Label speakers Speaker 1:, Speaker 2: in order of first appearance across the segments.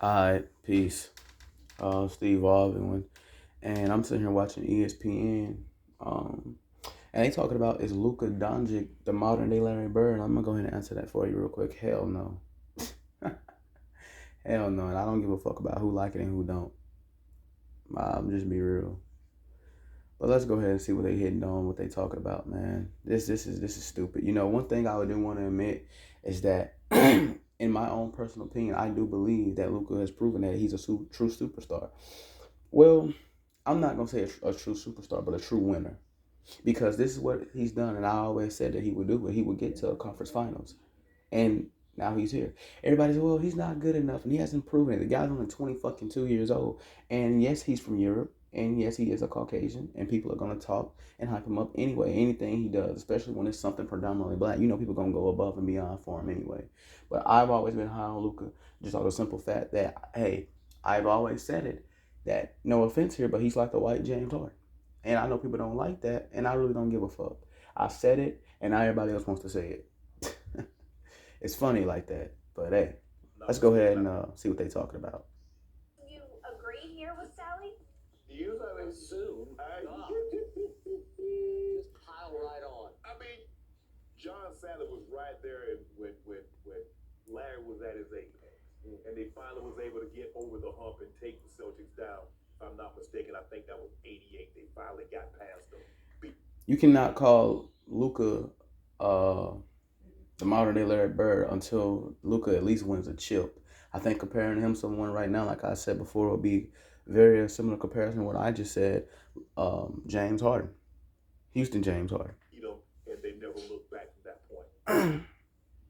Speaker 1: Alright, peace. Steve Alvin, and I'm sitting here watching ESPN. Um, and they talking about is Luka Doncic the modern day Larry Bird? I'm gonna go ahead and answer that for you real quick. Hell no, hell no. And I don't give a fuck about who like it and who don't. I'm just be real. But let's go ahead and see what they hitting on, what they talking about, man. This is stupid. You know, one thing I do want to admit is that, in my own personal opinion, I do believe that Luka has proven that he's a true superstar. Well, I'm not gonna say a true superstar, but a true winner, because this is what he's done, and I always said that he would do it. He would get to a conference finals, and now he's here. Everybody's, well, he's not good enough, and he hasn't proven it. The guy's only 22 years old, and yes, he's from Europe, and yes, he is a Caucasian, and people are gonna talk and hype him up anyway. Anything he does, especially when it's something predominantly black, people are gonna go above and beyond for him anyway. But I've always been high on Luka, just on the simple fact that, hey, I've always said it, that no offense here, but he's like the white James Harden, and I know people don't like that, and I really don't give a fuck. I said it, and now everybody else wants to say it. It's funny like that. But hey, let's go ahead and see what they talking about.
Speaker 2: You agree here with Sally?
Speaker 3: You I assume. Just pile right on. I mean, John Sally was right there when Larry was at his age. And they finally was able to get over the hump and take the Celtics down. If I'm not mistaken, I think that was 88. They finally got past them.
Speaker 1: You cannot call Luka the modern day Larry Bird until Luka at least wins a chip. I think comparing him to someone right now, like I said before, will be very similar comparison to what I just said. James Harden, Houston James Harden.
Speaker 3: And they never looked back from that point.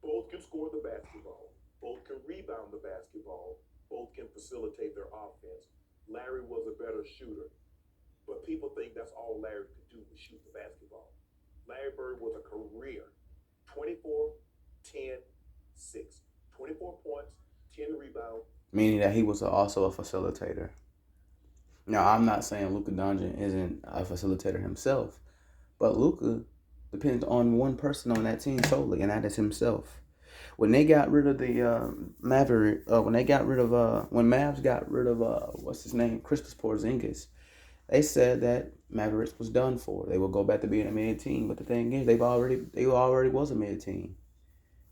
Speaker 3: Both can score the basketball. Both can rebound the basketball. Both can facilitate their offense. Larry was a better shooter. But people think that's all Larry could do was shoot the basketball. Larry Bird was a career 24, 10, 6. 24 points, 10 rebounds.
Speaker 1: Meaning that he was also a facilitator. Now, I'm not saying Luka Doncic isn't a facilitator himself, but Luka depends on one person on that team solely, and that is himself. When they got rid of the Maverick, when Mavs got rid of what's his name, Kristaps Porzingis, they said that Mavericks was done for. They will go back to being a mid team, but the thing is, they already was a mid team.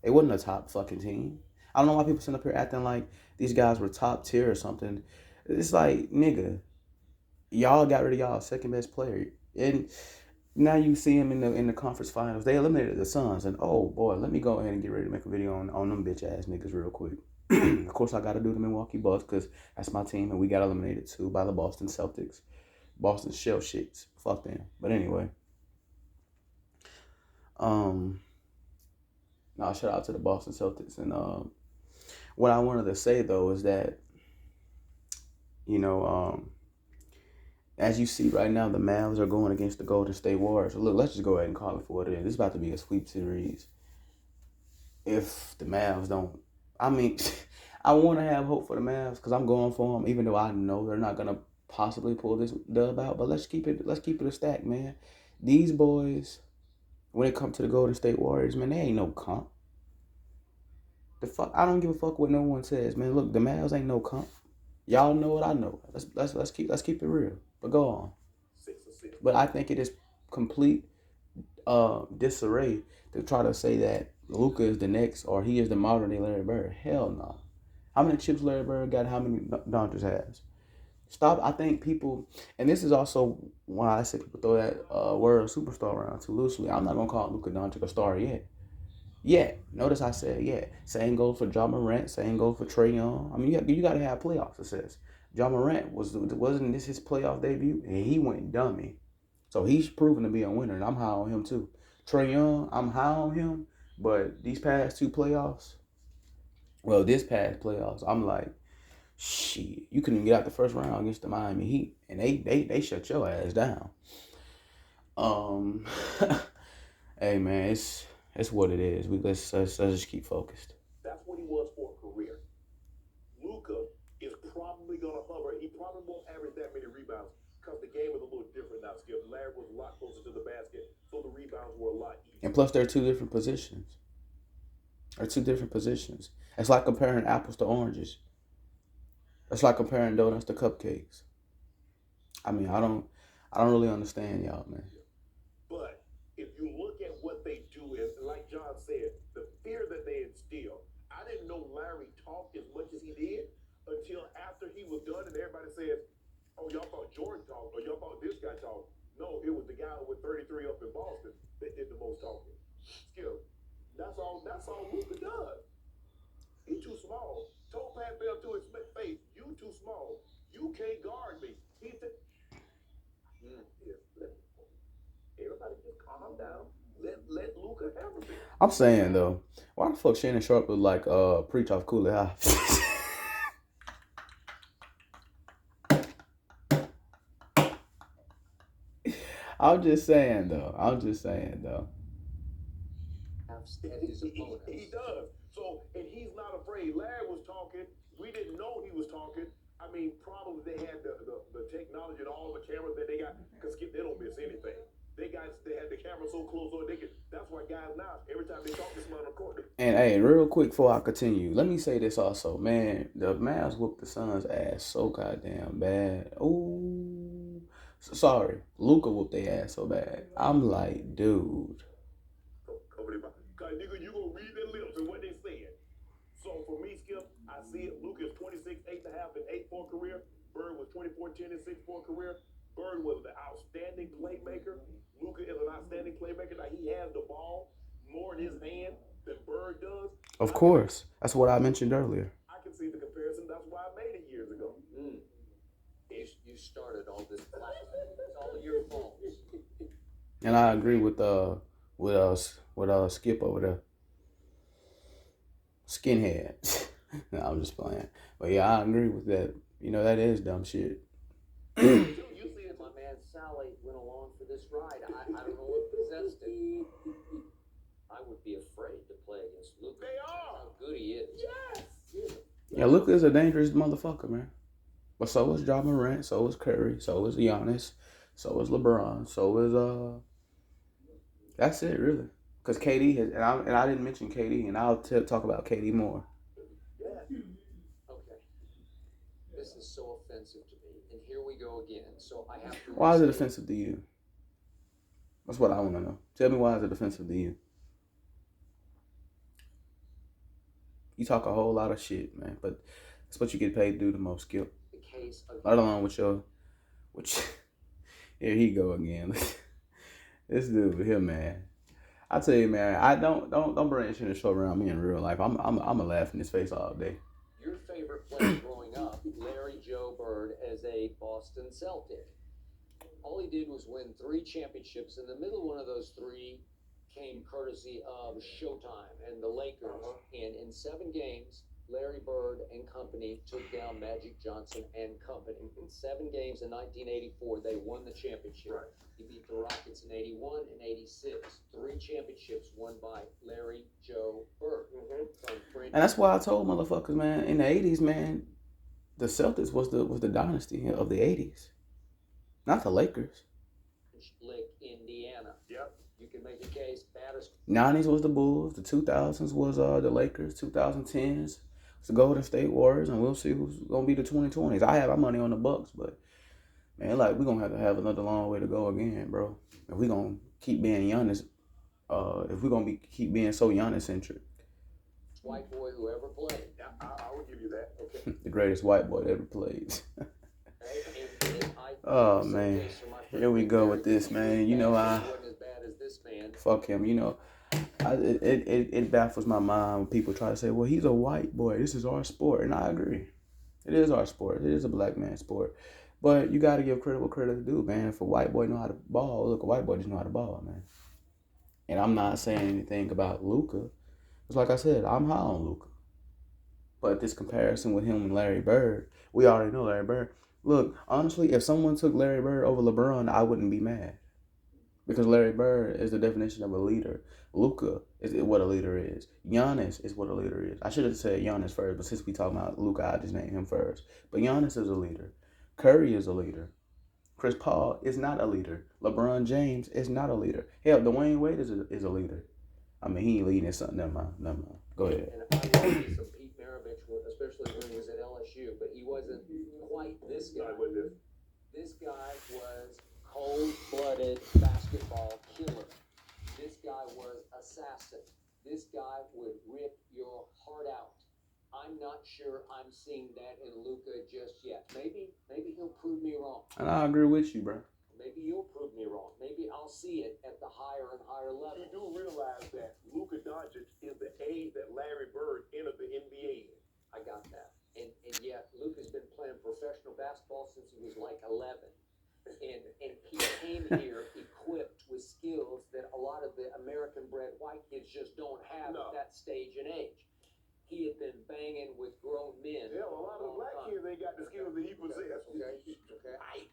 Speaker 1: They wasn't a top fucking team. I don't know why people sitting up here acting like these guys were top tier or something. It's like, nigga, y'all got rid of y'all second best player, and now you see him in the conference finals. They eliminated the Suns, and oh boy, let me go ahead and get ready to make a video on them bitch ass niggas real quick. Of course, I got to do the Milwaukee Bucks because that's my team, and we got eliminated too by the Boston Celtics. Boston shell shits. Fuck them. But anyway, now shout out to the Boston Celtics. And what I wanted to say though is that, you know, as you see right now, the Mavs are going against the Golden State Warriors. So look, let's just go ahead and call it for what it is. This is about to be a sweep series. If the Mavs don't, I mean, I want to have hope for the Mavs because I'm going for them, even though I know they're not gonna possibly pull this dub out. But let's keep it a stack, man. These boys, when it comes to the Golden State Warriors, man, they ain't no comp. The fuck, I don't give a fuck what no one says, man. Look, the Mavs ain't no comp. Y'all know what I know. Let's keep it real. But go on. But I think it is complete disarray to try to say that Luka is the next or he is the modern day Larry Bird. Hell no. How many chips Larry Bird got? How many Doncic has? Stop. I think people, and this is also why I say people throw that word superstar around too loosely. I'm not gonna call Luka Doncic a star yet. Yeah, notice I said yeah. Same goes for Ja Morant. Same goes for Trae Young. I mean, you got to have playoff success. Ja Morant wasn't this his playoff debut, and he went dummy. So he's proven to be a winner, and I'm high on him too. Trae Young, I'm high on him, but these past two playoffs, well, this past playoffs, I'm like, shit, you couldn't even get out the first round against the Miami Heat, and they shut your ass down. Um, hey man, it's what it is. Let's just keep focused.
Speaker 3: That's what he was for a career. Luka is probably going to hover. He probably won't average that many rebounds because the game is a little different now. Skip, Larry was a lot closer to the basket, so the rebounds were a lot easier.
Speaker 1: And plus, they're two different positions. They're two different positions. It's like comparing apples to oranges. It's like comparing donuts to cupcakes. I mean, I don't really understand y'all, man.
Speaker 3: But if you look at what they do, and like John said, the fear that they instill. I didn't know Larry talked as much as he did until after he was done, and everybody says, "Oh, y'all thought Jordan talked, or y'all thought this guy talked." No, it was the guy with 33 up in Boston that did the most talking. Skip. That's all. That's all Luka does. He too small. Told Pat Bell to his face, "You too small. You can't guard me." He said, "Everybody just calm down. Let Luka have a bit."
Speaker 1: I'm saying though, why the fuck Shannon Sharp look like preach off Cooley High? I'm just saying though.
Speaker 3: He does. So, and he's not afraid. Larry was talking. We didn't know he was talking. I mean, probably they had the technology and all the cameras that they got. Because they don't miss anything. They had the camera so close on they could. That's why guys now every time they talk to someone on the court.
Speaker 1: And hey, real quick before I continue, let me say this also, man. The Mavs whooped the Suns' ass so goddamn bad. Ooh, sorry, Luka whooped their ass so bad. I'm like, dude.
Speaker 3: Cause nigga, you gonna read their lips and what they saying. So for me, Skip, I see it. Luka is 26, 8.5 and 8 for a career. Bird was 24, 10 and 6 for a career. Bird was the outstanding playmaker. Luka is an outstanding playmaker. Now he has the ball more in his hand than Bird does.
Speaker 1: Of course, that's what I mentioned earlier.
Speaker 3: I can see the comparison. That's why I made it years ago.
Speaker 4: You started all this flat. It's all your fault.
Speaker 1: And I agree with Skip over there. Skinhead. No, I'm just playing. But yeah, I agree with that. You know, that is dumb shit.
Speaker 4: You see that my man Sally went along for this ride. I don't know what possessed him. I would be afraid to play against Luka.
Speaker 3: They are.
Speaker 4: How good he is.
Speaker 3: Yes.
Speaker 1: Yeah, Luka is a dangerous motherfucker, man. But so is Ja Morant, so is Curry, so is Giannis, so is LeBron, so is That's it, really. Because KD has, and I didn't mention KD, and I'll talk about KD more.
Speaker 4: Okay. This is so offensive to me, and here we go again. So I have to.
Speaker 1: Why is it offensive to you? That's what I want to know. Tell me why is it offensive to you? You talk a whole lot of shit, man, but that's what you get paid to do the most, Skip.
Speaker 4: The case of
Speaker 1: Let alone with here he go again. This dude here, man. I tell you, man, I don't bring this shit to show around me in real life. I'm a laugh in his face all day.
Speaker 4: your favorite player growing up, Larry Joe Bird, as a Boston Celtic. All he did was win 3 championships. In the middle of one of those 3 came courtesy of Showtime and the Lakers. And in 7 games, Larry Bird and company took down Magic Johnson and company. In 7 games in 1984, they won the championship.
Speaker 3: Right.
Speaker 4: He beat the Rockets in 81 and 86. 3 championships won by Larry Joe Bird.
Speaker 1: And that's why I told motherfuckers, man, in the 80s, man, the Celtics was the dynasty of the 80s. Not the Lakers.
Speaker 4: Lick, Indiana.
Speaker 3: Yep.
Speaker 4: You can make a case. Baddest.
Speaker 1: 90s was the Bulls. The 2000s was the Lakers. 2010s was the Golden State Warriors. And we'll see who's going to be the 2020s. I have my money on the Bucks, but, man, like, we're going to have another long way to go again, bro. If we're going to keep being Giannis, if we're going to keep being so Giannis-centric.
Speaker 4: White boy who ever played.
Speaker 3: I would give you that. Okay.
Speaker 1: The greatest white boy that ever played. Oh, man. Here we go with this, man. You know, fuck him. You know, it baffles my mind when people try to say, well, he's a white boy. This is our sport. And I agree. It is our sport. It is a black man's sport. But you got to give credit what credit is due, man. If a white boy know how to ball, look, a white boy just know how to ball, man. And I'm not saying anything about Luka. Because like I said, I'm high on Luka. But this comparison with him and Larry Bird, we already know Larry Bird. Look, honestly, if someone took Larry Bird over LeBron, I wouldn't be mad. Because Larry Bird is the definition of a leader. Luka is what a leader is. Giannis is what a leader is. I should have said Giannis first, but since we talking about Luka, I just named him first. But Giannis is a leader. Curry is a leader. Chris Paul is not a leader. LeBron James is not a leader. Hell, Dwayne Wade is a leader. I mean, he ain't leading something. Never mind. Go ahead.
Speaker 4: And I wanted some Pete Maravich, especially when he was at LSU, but he was wasn't quite this guy.
Speaker 3: Not with this.
Speaker 4: This guy was cold-blooded basketball killer. This guy was assassin. This guy would rip your heart out. I'm not sure I'm seeing that in Luka just yet. Maybe he'll prove me wrong.
Speaker 1: And I agree with you, bro.
Speaker 4: Maybe you'll prove me wrong. Maybe I'll see it at the higher and higher level.
Speaker 3: You do realize that Luka Doncic is the age that Larry Bird entered the NBA in.
Speaker 4: I got that. And yet Luka's been playing professional basketball since he was like 11. And he came here equipped with skills that a lot of the American-bred white kids just don't have at that stage and age. He had been banging with grown men.
Speaker 3: Yeah, a lot of the black kids ain't got the skills that he possessed.
Speaker 4: Okay.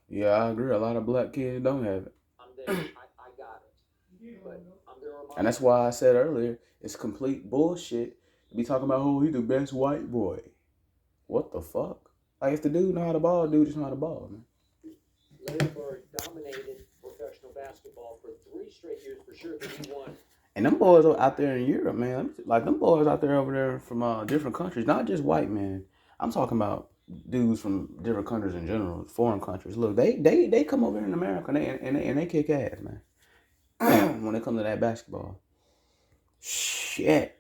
Speaker 1: Yeah, I agree. A lot of black kids don't have it.
Speaker 4: I'm there. I got it. But I'm gonna remind
Speaker 1: And that's why I said earlier, it's complete bullshit to be talking about, oh, he's the best white boy. What the fuck? Like, if the dude know how to ball, dude just know how to ball, man.
Speaker 4: Larry Bird dominated professional basketball for 3 straight years for sure. That he won.
Speaker 1: And them boys out there in Europe, man, like them boys out there over there from different countries, not just white men. I'm talking about dudes from different countries in general, foreign countries. Look, they come over here in America and they kick ass, man. When it comes to that basketball, shit.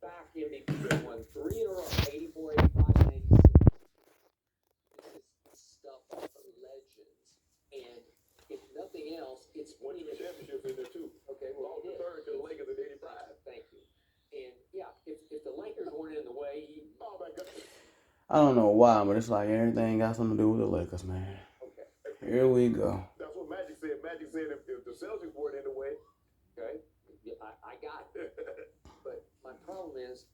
Speaker 4: Back MVP won 3 in a row, 84, 85, and 86. This is stuff of legends. And if nothing else, it's
Speaker 3: Won 2 championships in there too.
Speaker 4: okay. Well,
Speaker 3: Lost
Speaker 4: he
Speaker 3: the
Speaker 4: did.
Speaker 3: third to the Lakers in '85.
Speaker 4: Thank you. And yeah, if the Lakers weren't in the way,
Speaker 3: Oh my God.
Speaker 1: I don't know why, but it's like everything got something to do with the Lakers, man.
Speaker 4: okay.
Speaker 1: Here we go.
Speaker 3: That's what Magic said. Magic said if the Celtics weren't in the way,
Speaker 4: Okay, yeah, I got it. But my problem is,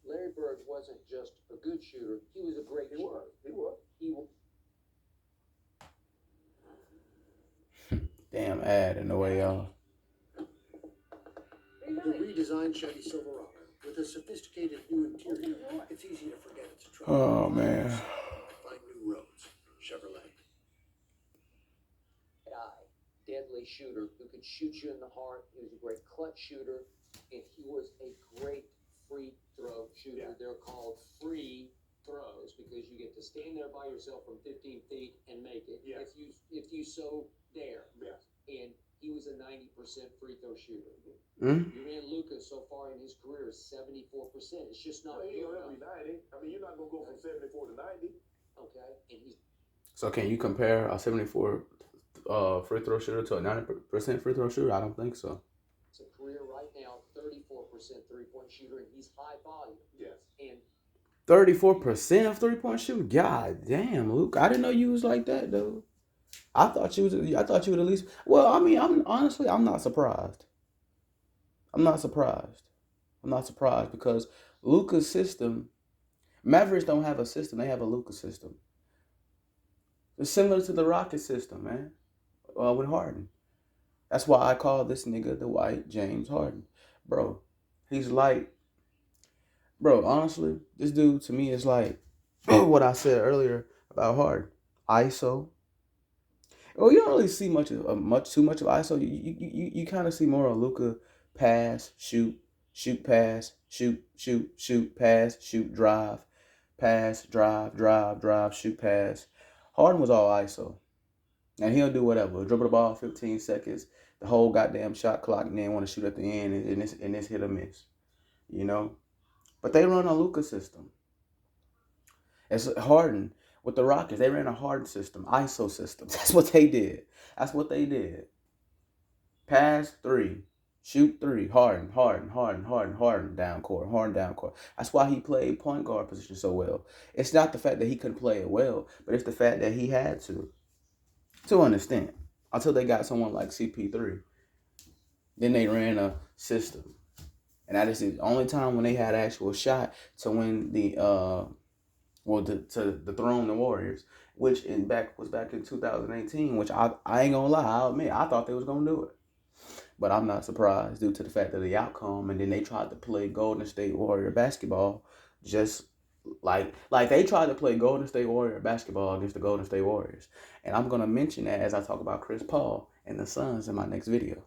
Speaker 4: Larry Bird wasn't just a good shooter; he was a great
Speaker 3: he
Speaker 4: shooter.
Speaker 3: was. He was.
Speaker 4: He was.
Speaker 1: Damn ad in the way, y'all.
Speaker 5: The redesigned Chevy Silverado with a sophisticated new interior, it's easy to forget it's a truck.
Speaker 1: Oh, man.
Speaker 5: Find new roads. Chevrolet.
Speaker 4: Guy, deadly shooter who could shoot you in the heart. He was a great clutch shooter, and he was a great free throw shooter.
Speaker 3: Yeah.
Speaker 4: They're called free throws because you get to stand there by yourself from 15 feet and make it
Speaker 3: Yeah.
Speaker 4: if you so dare.
Speaker 3: Yes.
Speaker 4: And he was a 90% free throw shooter.
Speaker 1: Mm?
Speaker 4: You ran Luka so far in his career is 74%. It's just not
Speaker 3: Well, he
Speaker 4: good
Speaker 3: ain't gonna be 90. I mean, you're not gonna go from 74 to 90.
Speaker 4: okay, and he's
Speaker 1: So can you compare a 74 free throw shooter to a 90% free throw shooter? I don't think so.
Speaker 4: a career right now 34% 3-point shooter, and he's high volume.
Speaker 3: Yes.
Speaker 4: And
Speaker 1: 34% of 3-point shooting? God damn, Luke. I didn't know you was like that, though. I thought you would at least. Well, I mean, I'm not surprised. I'm not surprised because Luka's system, Mavericks don't have a system. They have a Luka system. It's similar to the Rockets system, man. With Harden. That's why I call this nigga the white James Harden. Bro, he's like, bro, honestly, this dude to me is like what I said earlier about Harden. ISO. Well, you don't really see too much of ISO. You kind of see more of Luka pass, shoot, pass, shoot, pass, shoot, drive, pass, drive, shoot, pass. Harden was all ISO. And he'll do whatever. Dribble the ball 15 seconds, the whole goddamn shot clock, and then want to shoot at the end, and it's hit or miss. You know? But they run a Luka system. It's Harden. With the Rockets, they ran a Harden system, ISO system. That's what they did. Pass 3, shoot 3, Harden, down court. That's why he played point guard position so well. It's not the fact that he couldn't play it well, but it's the fact that he had to an extent, until they got someone like CP3. Then they ran a system. And that is the only time when they had an actual shot to win the to dethrone the Warriors, which was back in 2018, which I ain't gonna lie, I'll admit, I thought they was gonna do it. But I'm not surprised due to the fact of the outcome, and then they tried to play Golden State Warrior basketball, just like they tried to play Golden State Warrior basketball against the Golden State Warriors. And I'm gonna mention that as I talk about Chris Paul and the Suns in my next video.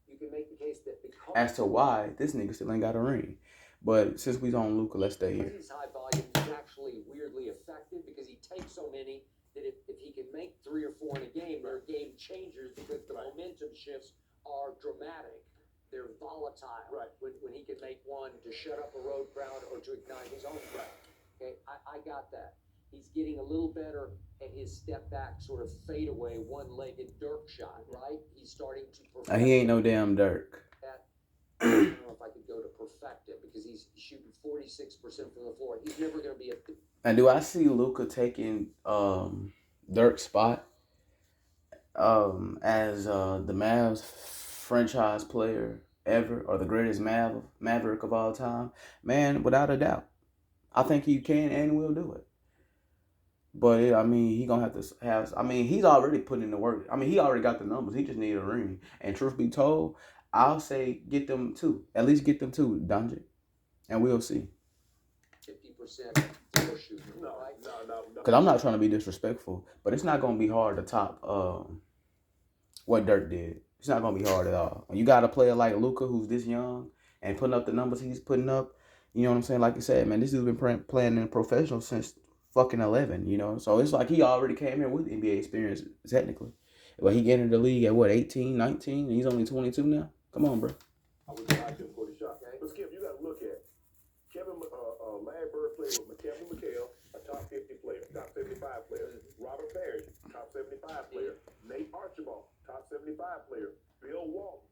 Speaker 4: you can make the case that because
Speaker 1: As to why this nigga still ain't got a ring. But since we on Luka, let's stay here.
Speaker 4: he's high volume, he's actually mentally weirdly affected because he takes so many that if he can make 3 or 4 in a game, they're game changers because the momentum shifts are dramatic. They're volatile.
Speaker 3: Right.
Speaker 4: When he can make one to shut up a road crowd or to ignite his own crowd. Okay, I got that. He's getting a little better at his step back, sort of fadeaway, one-legged Dirk shot, right? He's starting to perfect.
Speaker 1: He ain't no damn Dirk.
Speaker 4: I don't know if I could go to perfect it because he's shooting 46% from the floor. He's never going to be a.
Speaker 1: And do I see Luka taking Dirk's spot as the Mavs franchise player ever, or the greatest Maverick of all time? Man, without a doubt. I think he can and will do it. But, he going to have to have... he's already putting in the work. He already got the numbers. He just need a ring. And truth be told, I'll say get them 2. At least get them 2, Doncic. And we'll see.
Speaker 4: 50% floor shooter,
Speaker 3: No.
Speaker 1: Because I'm not trying to be disrespectful, but it's not going to be hard to top what Dirk did. It's not going to be hard at all. When you got a player like Luka who's this young and putting up the numbers he's putting up, you know what I'm saying? Like you said, man, this dude's been playing in professional since fucking 11, you know? So it's like he already came here with NBA experience, technically. Well, he entered the league at, 18, 19, and he's only 22 now? Come on, bro.
Speaker 3: I was watching for the shot. But Skip, you got to look at Larry Bird played with Kevin McHale, a top 50 player, top 75 player. Robert Parrish, top 75 player. Nate Archibald, top 75 player. Bill Walton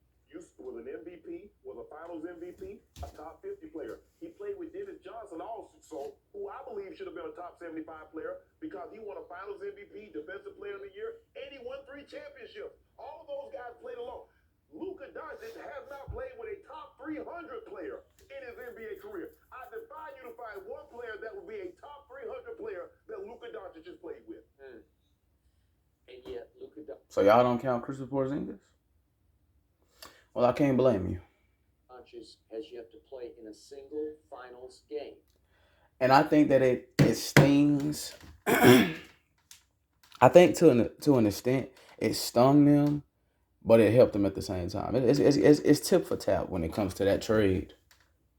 Speaker 3: was an MVP, was a Finals MVP, a top 50 player. He played with Dennis Johnson also, who I believe should have been a top 75 player because he won a Finals MVP, Defensive Player of the Year, and he won 3 championships. All of those guys played alone. Luka Doncic has not played with a top 300 player in his NBA career. I defy you to find one player that would be a top 300 player that Luka Doncic has played with.
Speaker 4: And yet, Luka Doncic.
Speaker 1: So y'all don't count Kristaps Porzingis? Well, I can't blame you.
Speaker 4: Has yet to play in a single finals game.
Speaker 1: And I think that it stings. I think to an extent it stung them, but it helped them at the same time. It's tip for tap when it comes to that trade.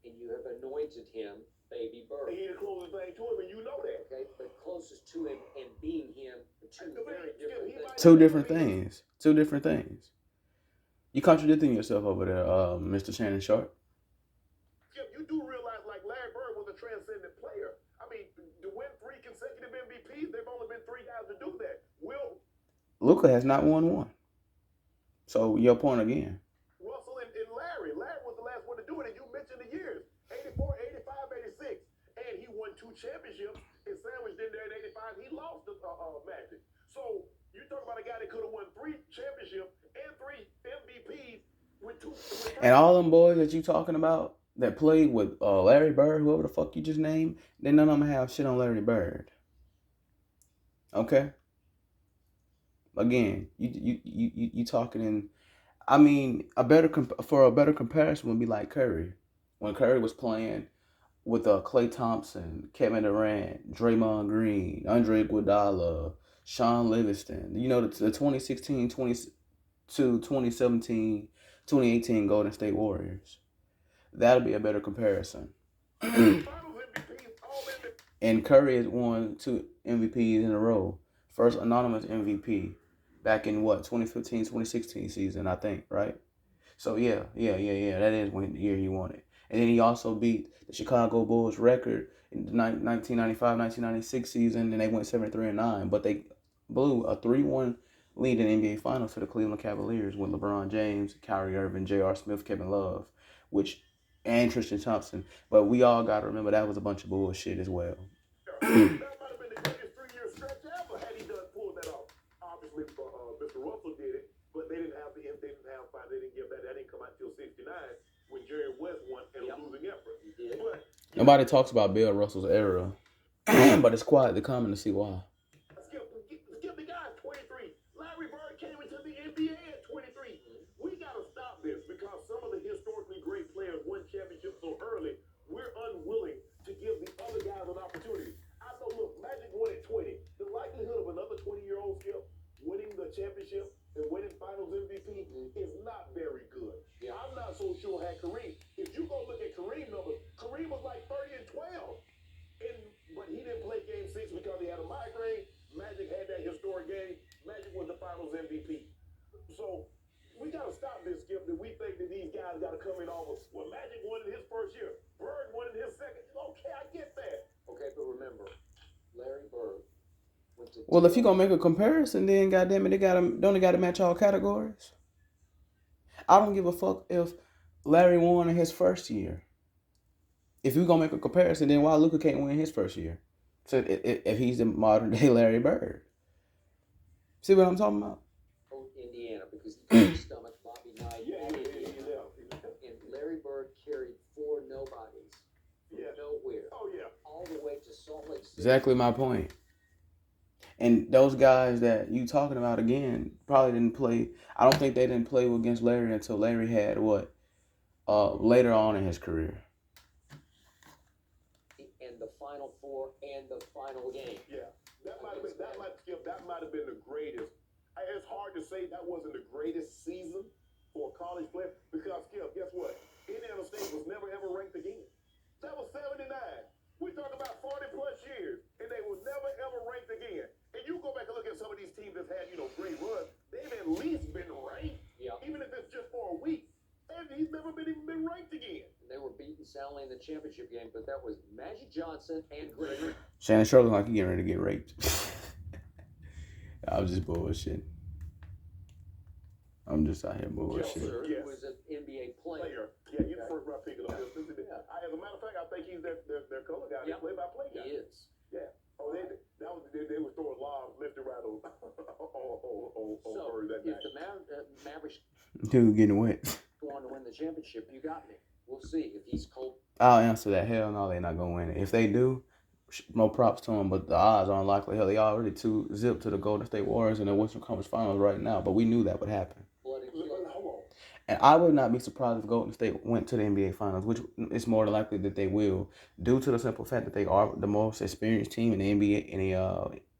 Speaker 4: And you have anointed him Baby Bird.
Speaker 3: He the closest thing to him, and you know that.
Speaker 4: Okay, but closest to him and being him are two very different things.
Speaker 1: Two different things. You contradicting yourself over there, Mr. Shannon Sharp.
Speaker 3: Skip, you do realize, like, Larry Bird was a transcendent player. To win 3 consecutive MVPs, they've only been 3 guys to do that.
Speaker 1: Luka has not won one. So, your point again.
Speaker 3: Russell and Larry. Larry was the last one to do it, and you mentioned the years. 84, 85, 86. And he won 2 championships, and sandwiched in there in 85. He lost the Magic. So, you talk about a guy that could have won 3 championships and 3 MVPs with 2.
Speaker 1: And all them boys that you talking about that played with Larry Bird, whoever the fuck you just named, then none of them have shit on Larry Bird. Okay? Again, you talking in... a better comparison would be like Curry. When Curry was playing with Klay Thompson, Kevin Durant, Draymond Green, Andre Iguodala, Sean Livingston, the 2016, 2017, 2018 Golden State Warriors. That'll be a better comparison. And Curry has won 2 MVPs in a row. First anonymous MVP back in 2015, 2016 season, I think, right? So yeah. That is when the year he won it. And then he also beat the Chicago Bulls record in the 1995-1996 season, and they went 73-9. But they blew a 3-1 lead in the NBA Finals to the Cleveland Cavaliers with LeBron James, Kyrie Irving, J.R. Smith, Kevin Love, and Tristan Thompson. But we all got to remember that was a bunch of bullshit as well.
Speaker 3: That might have been the greatest 3-year stretch ever had he pulled that off. Obviously, Mr. Russell did it, but they didn't give that. That didn't come out until '69 when Jerry West won and a losing effort. But
Speaker 1: nobody talks about Bill Russell's era, but it's quietly common to see why.
Speaker 3: Skip the guy at 23. Larry Bird came into the NBA at 23. We got to stop this because some of the historically great players won championships so early. We're unwilling to give the other guys an opportunity. I know, look, Magic won at 20. The likelihood of another 20-year-old Skip winning the championship and winning Finals MVP is not very good. Yeah. I'm not so sure had Kareem. If you go look at Kareem numbers, Kareem was like 30 and 12, but he didn't play
Speaker 4: But to
Speaker 1: Well, if
Speaker 4: do
Speaker 1: you gonna make a comparison, then goddamn it, don't they got to match all categories? I don't give a fuck if Larry won in his first year. If you gonna make a comparison, then why Luka can't win his first year? So if he's the modern day Larry Bird, see what I'm talking about?
Speaker 4: Indiana, because he couldn't stomach Bobby Knight
Speaker 3: Yeah,
Speaker 4: at
Speaker 3: yeah,
Speaker 4: Indiana.
Speaker 3: yeah.
Speaker 4: And Larry Bird carried 4 nobodies
Speaker 3: Yeah.
Speaker 4: nowhere,
Speaker 3: Oh, yeah.
Speaker 4: all the way to Salt Lake City.
Speaker 1: Exactly my point. And those guys that you talking about again probably didn't play. I don't think they didn't play against Larry until Larry had what later on in his career.
Speaker 4: And the Final Four and the final game.
Speaker 3: Yeah. That might have been the greatest. It's hard to say that wasn't the greatest season for a college player because, Skip, guess what? Indiana State was never ever ranked again. That was 79. We talk about 40 plus years, and they were never ever ranked again. And you go back and look at some of these teams that had, great runs. They've at least been ranked, even if it's just for a week. And he's never even been ranked again.
Speaker 4: They were beaten soundly in the championship game, but that was Magic Johnson and Gregory.
Speaker 1: Shannon Sharp looking like he getting ready to get raped. I was just bullshitting. I'm just out here bullshitting.
Speaker 4: Shelter,
Speaker 3: Yes.
Speaker 4: who was an NBA player.
Speaker 3: Yeah, he's the first round pick of the Pistons. As a matter of fact, I think he's their color guy, their play-by-play guy.
Speaker 4: He is.
Speaker 3: Yeah. Oh, they were throwing lobs left and right on Bird that
Speaker 4: If
Speaker 3: night.
Speaker 4: the Mavericks
Speaker 1: Dude getting wet.
Speaker 4: go on to win the championship, you got me. We'll see if he's cold.
Speaker 1: I'll answer that. Hell no, they're not gonna win it. If they do, no props to them. But the odds are unlikely. Hell, they already 2-0 to the Golden State Warriors in the Western Conference Finals right now. But we knew that would happen.
Speaker 4: Bloody
Speaker 3: Hold on.
Speaker 1: And I would not be surprised if Golden State went to the NBA Finals, which is more than likely that they will, due to the simple fact that they are the most experienced team in the NBA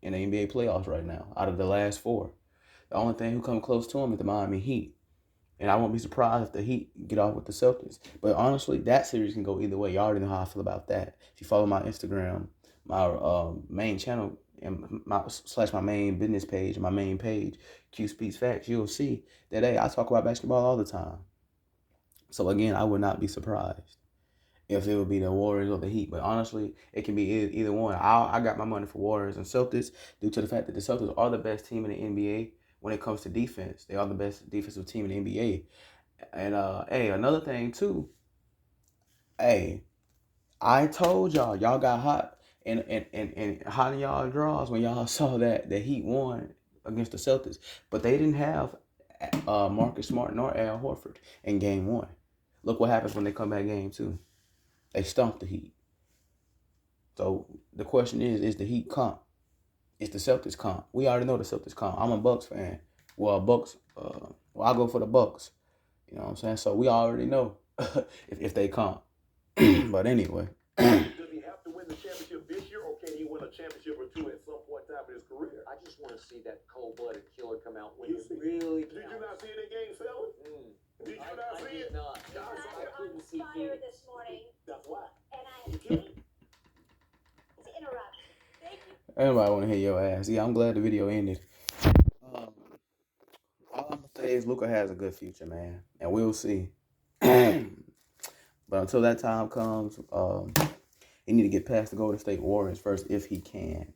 Speaker 1: in the NBA playoffs right now out of the last 4. The only thing who come close to them is the Miami Heat. And I won't be surprised if the Heat get off with the Celtics. But honestly, that series can go either way. You already know how I feel about that. If you follow my Instagram, my main channel, and my main business page, my main page, Q Speaks Facts, you'll see that, hey, I talk about basketball all the time. So again, I would not be surprised if it would be the Warriors or the Heat. But honestly, it can be either one. I got my money for Warriors and Celtics due to the fact that the Celtics are the best team in the NBA. When it comes to defense, they are the best defensive team in the NBA. And hey, another thing too. Hey, I told y'all got hot and hot in y'all draws when y'all saw that the Heat won against the Celtics, but they didn't have Marcus Smart nor Al Horford in Game 1. Look what happens when they come back Game 2. They stumped the Heat. So the question is the Heat comp? It's the Celtics comp. We already know the Celtics comp. I'm a Bucks fan. Well, I go for the Bucks. You know what I'm saying? So we already know if they comp. But anyway.
Speaker 3: Does he have to win the championship this year, or can he win a championship or two at some point in time in his career?
Speaker 4: I just want to see that cold-blooded killer come out when
Speaker 3: You
Speaker 4: it
Speaker 3: see-
Speaker 4: really
Speaker 3: Did you
Speaker 4: counts.
Speaker 3: not see it in Game 7? Did you
Speaker 4: I
Speaker 3: not see
Speaker 4: did
Speaker 3: it?
Speaker 4: not.
Speaker 2: You
Speaker 3: I
Speaker 2: guys
Speaker 3: saw
Speaker 2: are
Speaker 3: it.
Speaker 2: on
Speaker 4: couldn't see
Speaker 2: fire
Speaker 4: Phoenix.
Speaker 2: this morning,
Speaker 3: That's why.
Speaker 2: and I hate to interrupt. Thank you.
Speaker 1: Everybody want to hear your ass. Yeah, I'm glad the video ended. All I'm gonna say is Luka has a good future, man, and we'll see. But until that time comes, he need to get past the Golden State Warriors first if he can.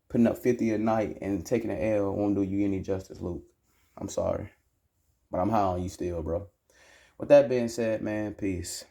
Speaker 1: Putting up 50 a night and taking an L won't do you any justice, Luke. I'm sorry, but I'm high on you still, bro. With that being said, man, peace.